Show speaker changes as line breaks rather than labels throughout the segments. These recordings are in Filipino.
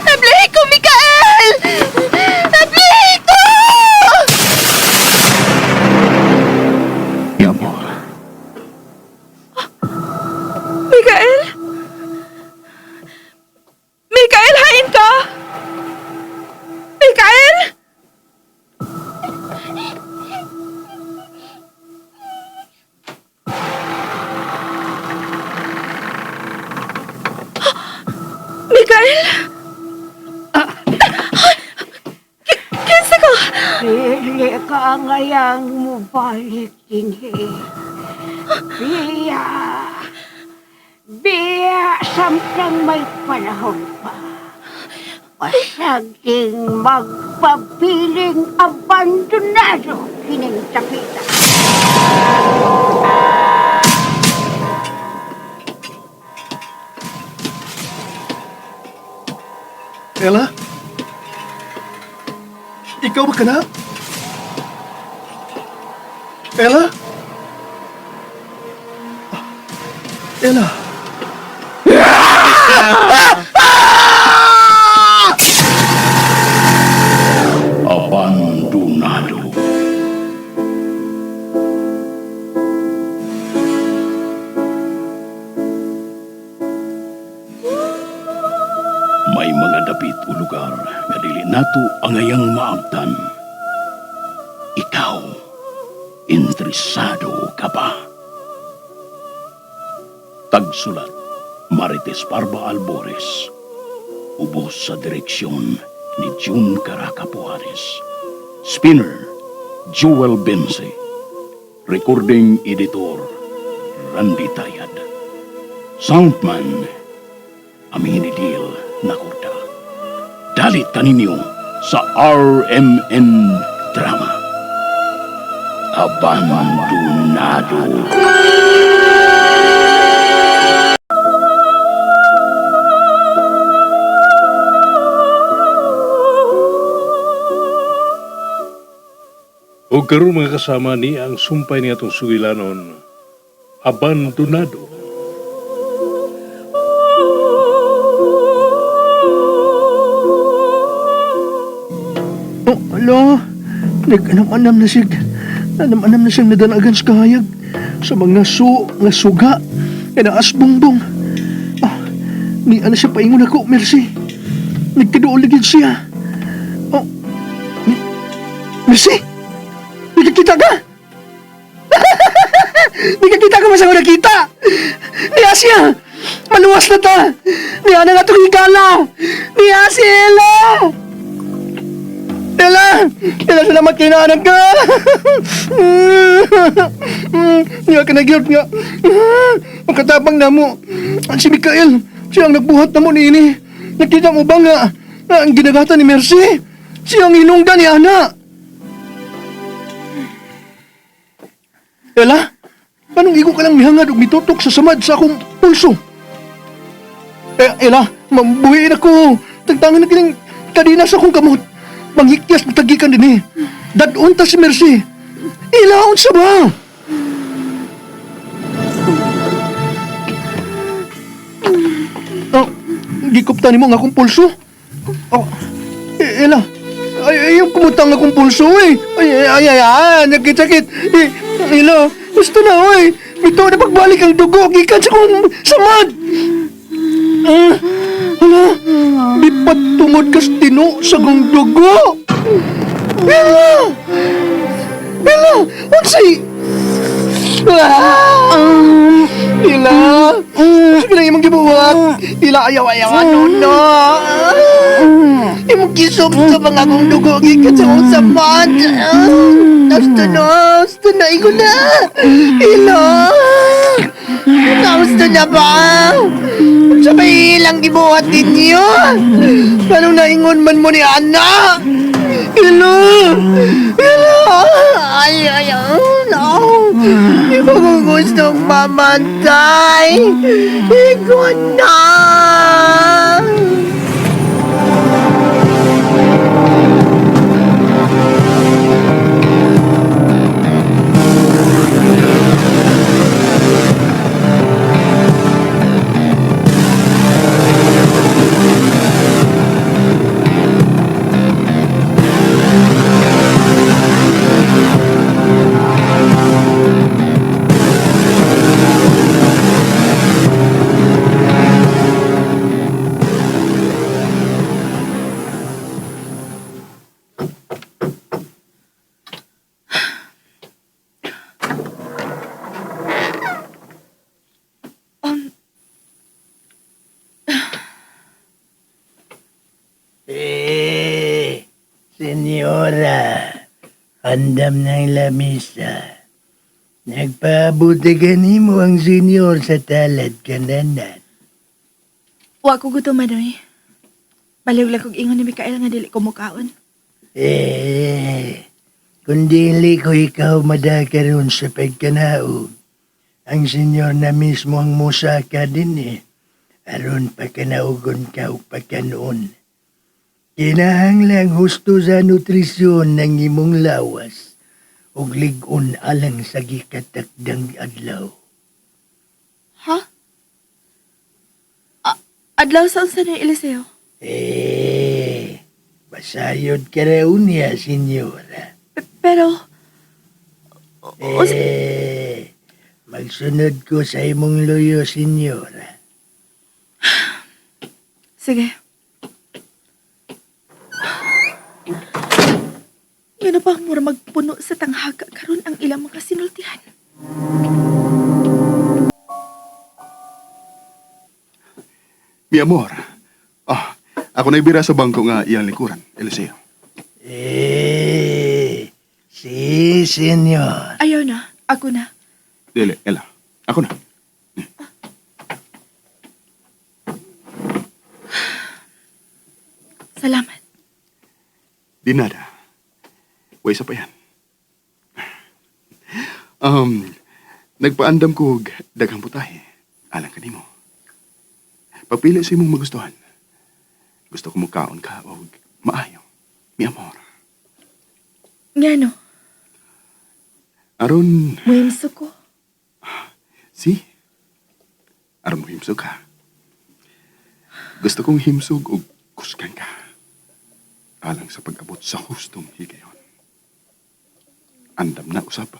Nablihi ko, Mikael! Nablihi ko!
Yamo.
Mikael? Mikael, hain ka! Mikael? Mikael? Kinsa ka?
Dili ka ngayang mubalik dinhi. Biya. Biya samtang may panahon pa. Pasaging magpapiling abandonado kining tapita.
Ella? Ikaw ba ka na? Ella? Ella?
Abandonado. May mga dapit o lugar nga dili nato angayang maabtan. Ikaw, interesado ka ba? Tagsulat, Marites Parba Albores. Ubos sa direksyon ni June Caraca Puares. Spinner, Joel Bense. Recording editor, Randy Tayad. Soundman, Aminidil Nakorda. Dalit kaninyo sa RMN Drama. Abandonado.
O karon mga kasama ni ang sumpay ni atong sugilanon, Abandonado.
Oh, alo. Nag-anam-anam na siya. Anam-anam na siyang nadanagan sa kahayag. Sa mga nga suga. Kaya bongbong. Ah, ni ano siya paingon ako, Mercy. Nagkaduoligid siya. Oh, Mercy? Nakakita ka? Nakakita ka masang nakita? Ni Asya! Maluwas na ta! Ni Ana nga itong higala! Ni Asya, Ella! Ella! Ella, salamat kayo na anak ka! Nga ka nagyot nga. Ang katabang na mo. Si Mikael, siya ang nagbuhat na mo ni ini. Nakita mo ba nga ang ginagata ni Mercy? Siya ang hinungga ni Ana. Ella, anong igo ka lang mihangad o mitutok sa samad sa akong pulso? Ella, mambuhiin ako. Tagtangan na kining kadina sa akong kamot. Manghikyas na tagikan din eh. Dadun ta si Mercy. Ilaon sa ba? Oh, gikuptan mo nga akong pulso? Oh, Ella, ayaw kumutang akong pulso eh. Nakit-sakit. Ella, gusto na oy. Ito na pagbalik ang dugo. Gikan sa kong samad. Hala, di pa tungod kas tino sa kong dugo. Ella! Ella, unsay? Ella, sige na imong gibuhat. Ella, ayaw-ayaw ano na. Imong kisop-sop ang akong dugo. Gikan sa kong samad. Gusto na, iko na. Ella! Gusto na ba? Sabay ilang gibuhat ninyo. Anong naingon man mo ni Ana? Ella! Ella! Ay, no. Di ko gustong mamantay. Iko na.
Andam ng lamisa. Nagpabuti mo ang senior sa talad kananan.
Wa ko gutom, Manoy. Baliw lang kong ingon ni Mikael nga dili ko mukaon.
Kung dili ko ikaw madakaroon sa pagkanaog, ang senyor na mismo ang musaka din aron pagkanaugon ka o pagkanoon. Kinahanglang husto sa nutrisyon ng imong lawas ug ligon alang sa gikatakdang adlaw.
Ha? Adlaw sa unsa ni Eliseo?
Masayod ka raw niya, senyora.
Pero...
Magsunod ko sa imong loyo, senyora.
Sige. Ngano pa mura magpuno sa tanghaga karon ang ilang mga sinultihan.
Mi amor. Ako na ibira sa bangko nga iyang likuran, Eliseo.
Si, senyor.
Ayaw na. Ako na.
Dili, Ella. Ako na.
Salamat.
Di nada. Way sa pa yan. Nagpaandam ko og daghang putahe. Alang kanimo. Pagpili sa imong magustuhan. Gusto ko magkaon ka og maayo. Mi amor.
Ngano?
Aron,
Muhimso ko.
si? Aron mo himsog ka. Gusto kong himsog og kusgan ka. Alang sa pag-abot sa hustong higayon. Andam na usab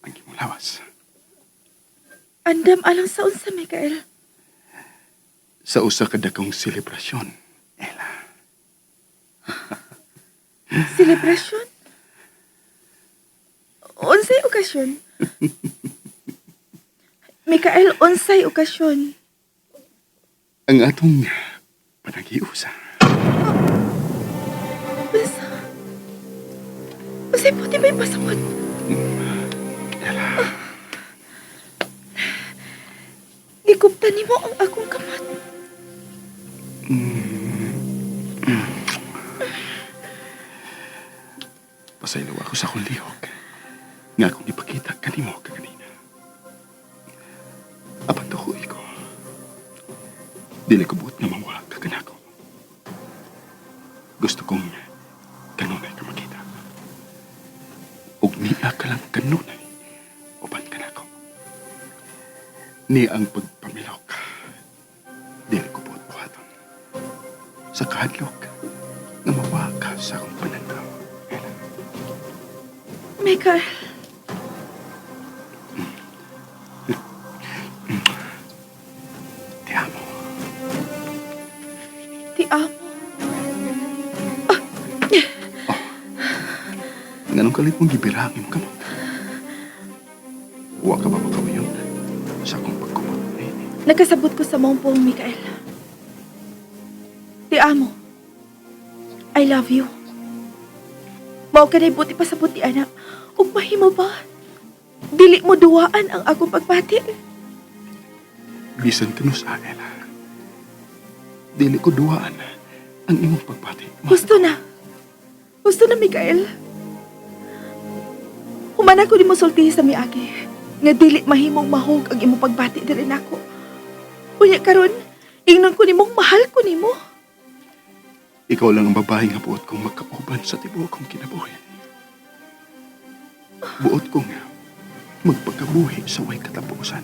ang imong lawas.
Andam alang sa unsa, Mikael.
Sa usa ka dakong selebrasyon, Ella.
Selebrasyon? Unsay okasyon? Mikael, unsay okasyon?
Ang atong panagiusa.
Unsa? Unsay puti may pasabot?
Ella,
Gikuptan nimo ang akong kamat.
pasaylo ako sa akong lihok. Nga akong ipakita kanimo kaganina. Apang tuhoy ko. Dili ko buot nga mawa ka kanako. Gusto kong kanunay ka makita. Ug niya ka lang kanunay. Uban kanako. Ni ang pagpamilaw ka. Dili ko buot buhaton. Sa kahadlok nga mawa ka sa akong pananaw. Ella.
Mikael,
Te amo.
ti amo.
Nganong kalit mong gibirangin mo kamot? Huwag ka ba makawayon sa akong pagkumot?
Nagkasabot ko sa mong pong, Mikael. Ti amo. I love you. Mao ka na'y buti pa sa buti, anak. Ug mahimo ba? Dili mo duwaan ang akong pagpati.
Bisan kanus Ella. Dili ko duwaan ang imong pagpati.
Gusto na. Gusto na, Mikael. Humana ko di mo sultihi sa miagi. Nga dili mahimong mahog ang imong pagbati diri nako. Unya karon, ingnon ko nimong mahal ko nimo.
Ikaw lang ang babae nga buot kong magkauban sa tibuok kong kinabuhi. Buot kong magpagkabuhi sa way katapusan.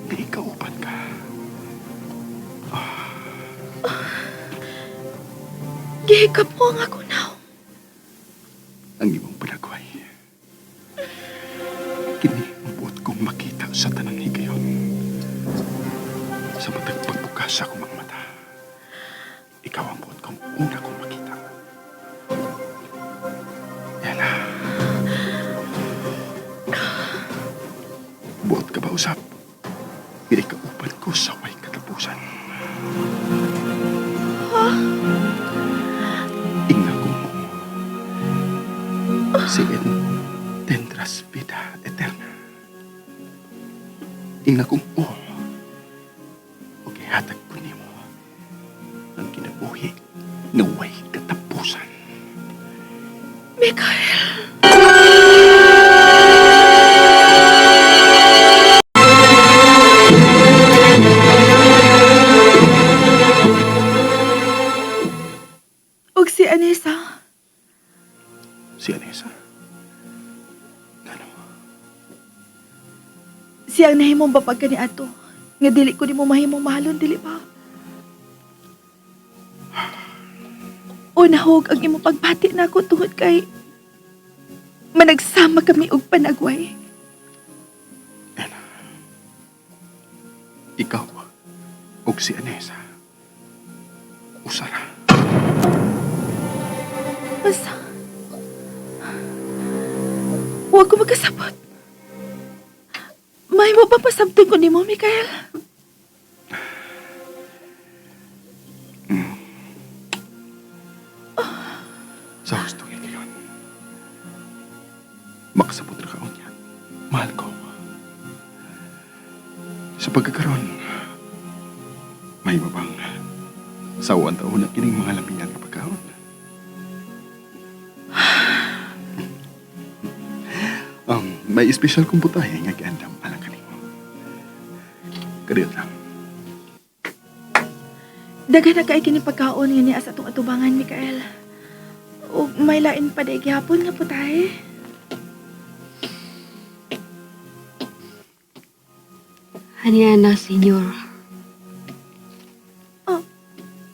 Nga ikauban ka.
Gihikap mo ang ako now.
Ang imong panagway. Kini ang buot kong makita sa tanang higayon. Sa matag pagbukas sa akong mga mata. Ikaw ang buot kong una kong makita. Ella. Buot ka ba usap? Hindi ka upan ko sa way katapusan. Ingna ko mo. Siin tendras vida eterna. Ing akong o, o hatag ko nimo ang kinabuhi na way katapusan.
Mikael! Og si Anessa,
Si Anessa. Ano?
siyang nahimong bapag ka ni ato. Nga dili ko ni mo mahimong mahalon, dili ba? O nahog ang imong pagbati na ako tungod kay managsama kami og panagway.
Ella. Ikaw og si Anessa. Usara.
Basta, huwag ko magkasabot. May mo pa pasabtong ko ni mo, Mikael.
Sa gusto nga kayon. Makasabot na kaon yan. Mahal ko. Sa pagkakaroon, may mabang sawan taon na kining mga lamingan na pagkaon. May espesyal kong butahe nga giandam alang kanimo. Kadiyot lang.
Dagan na kay kini pagkaon nga niya sa atong atubangan, Mikael. O may lain pa day gihapon nga putahe.
Haniana, senyor.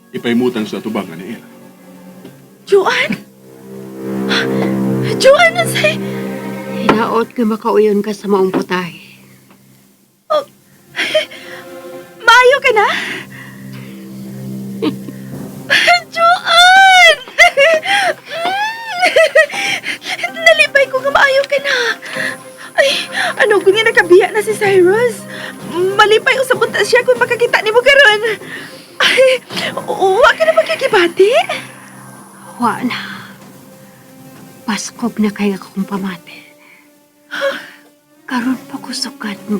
Ipaimutan sa tubangan ni Ella.
Juan? Juan, unsay?
Hinaot nga makauyon ka sa maong putahe.
Maayo ka na? Juan! Nalipay ko nga maayo ka na. Ay, ano kung nga nakabiya na si Cyrus? Malipay usabot na siya kung makakita ni mo karon. Ay, huwag ka na magkikibati.
Wa na. Paskob na kay akong pamate. Karon pa ko sukat, mi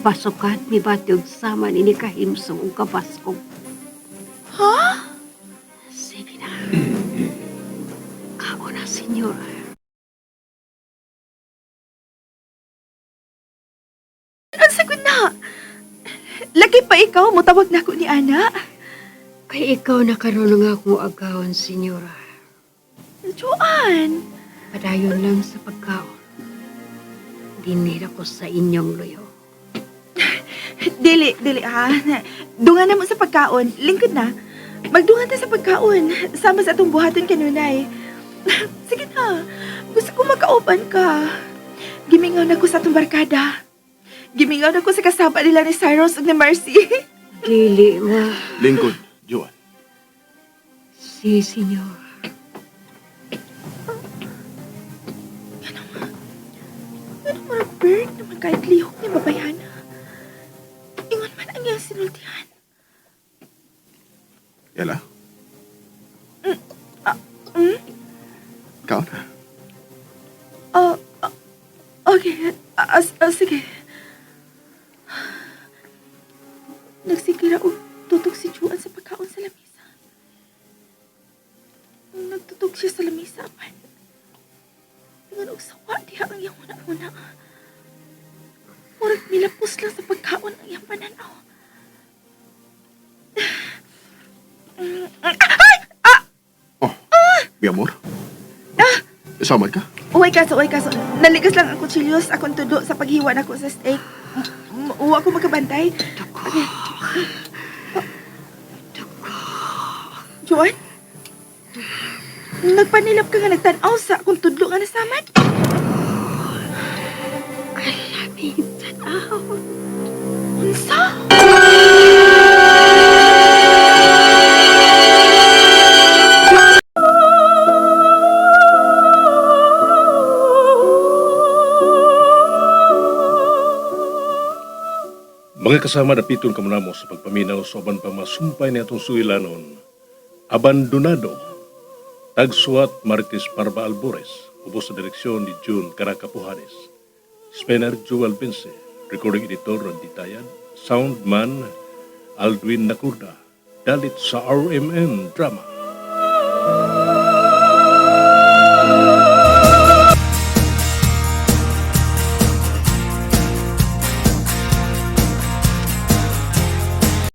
bati og sama ni kahimsong og kapaskob.
Ha?
Sige na. Kao na, senyor.
Ang sagot na. Lagi pa ikaw, mutawag na ako ni Ana.
Kay ikaw na karon nga akong agawon, senyora.
Joan,
Padayon lang sa pagkaon. Dinid ako sa inyong luyo.
dili ha. Dungan na mo sa pagkaon. Lingkod na. Magdungan ta sa pagkaon. Sama sa atong buhaton kanunay. Sige na. Gusto ko makauban ka. Gimingaw na ko sa atong barkada. Gimingaw na ko sa kasama nila ni Cyrus ug ni Mercy.
Dili, ma.
Lingkod, Joan.
Si, senyor.
Ano marang bird naman kahit lihok ni babayana. Ingon man ang iyang sinultihan.
Ella,
Hmm?
kao na.
Okay. Sige. Nagsikira og tutok si Juan sa pagkaon sa lamisa. Nagtutok siya sa lamisa, man. Ingon og sawa diha ang iyang una-una. Murag nilapos lang sa pagkaon ang iyang pananaw.
Mi amor. Samad ka?
Uway kaso. Naligas lang ang kutsilyos akong tudo sa paghiwa nako sa steak. Uwa ko magkabantay. Okay. Juan? Nagpanilap ka nga nagtanaw sa akong tudlo nga nasamad?
Kalaming tanaw.
Unsa?
Mga kasama dapiton ka mo sa pagpaminaw sa aban pa masumpay ni atong suilanon, abandonado, tagsuat Marites Parba Albores, ubos sa direksyon ni June Caracapujanes. Spinner Joel Vince, recording editor Randy Tayad, soundman Aldwin Nakurda, dalit sa RMN Drama.